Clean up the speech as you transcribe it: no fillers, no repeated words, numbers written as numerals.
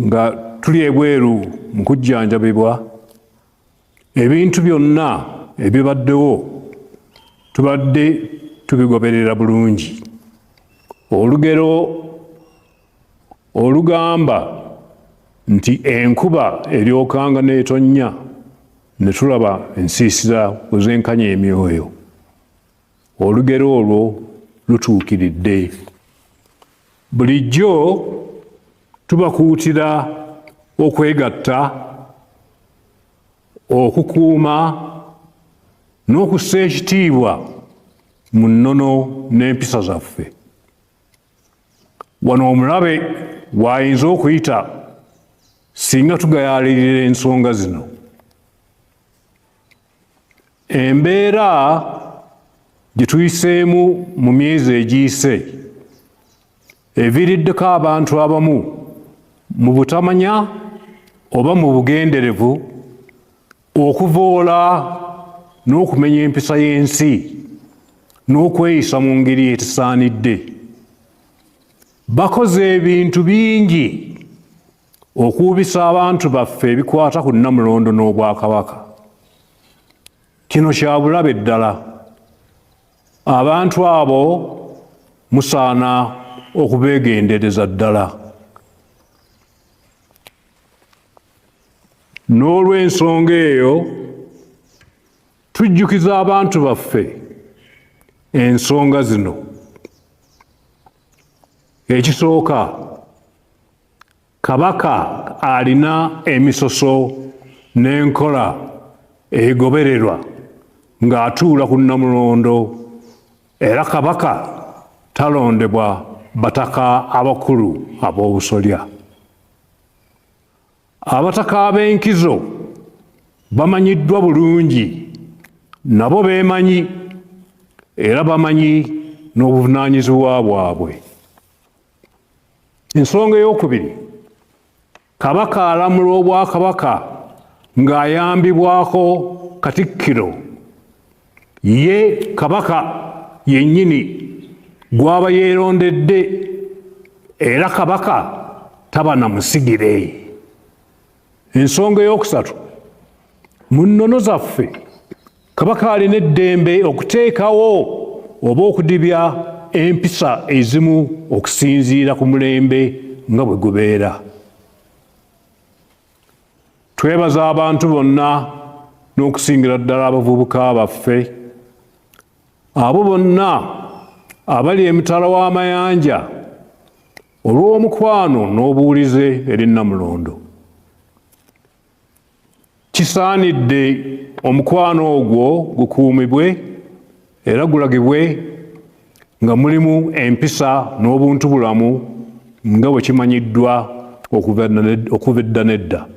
nga tuli ebweru mu kujjanjabibwa ebintu byonna ebibaddewo tubadde tubigoberera bulungi. Olugero olugamba nti enkuba eryokanga n'etonnya ne tulaba ensiisira bwezenkanya emyoyo. Olugero olwo lutuukiridde. Bulijjo tubakuutira okwegatta, okukuuma n'okussa ekitiibwa mu nnono n'empisa zaffe. Wano omulabe w'ayinza okuyita singa tugayaalirira ensonga zino. Embeera gye tuyiseemu mu myezi egiyise eviiriddeko abantu abamu mu butamanya oba mu bugenderevu okuvoola n'okumenya empisa y'ensi n'okweyisa mu ngeri etisaanidde. Bakoze ebintu bingi okuubisa abantu baffe ebikwata ku Nnamulondo n'Obwakabaka. Kino kya bulabe ddala. Abantu abo musaana okubeegendereza ddala. N'olw'ensonga eyo tujjukiza abantu baffe ensonga zino. Ekisooka, Kabaka alina emisoso n'enkola egobererwa ng'atuula ku Nnamulondo, era Kabaka talondebwa bataka abakulu ab'obusolya. Abataka ab'enkizo bamanyiddwa bulungi, nabo beemanyi era bamanyi n'obuvunaanyizibwa bwabwe. Ensonga ey'okubiri, Kabaka alamula Obwakabaka ng'ayambibwako Katikkiro. Ye Kabaka yennyini gw'aba yeerondedde, era Kabaka taba na musigire. Ensonga ey'okusatu, mu nnono zaffe Kabaka alina eddembe okuteekawo oba okudibya empisa ezimu okusinziira ku mulembe nga bwe gubeera. Twebaza abantu bonna n'okusingira ddala abavubuka baffe, abo bonna abali emitala w'amayanja olw'omukwano n'obuwulize eri Nnamulondo. Kisaanidde omukwano ogwo gukuumibwe era gulagibwe nga mulimu empisa n'obuntubulamu nga bwe kimanyiddwa okuva edda n'edda.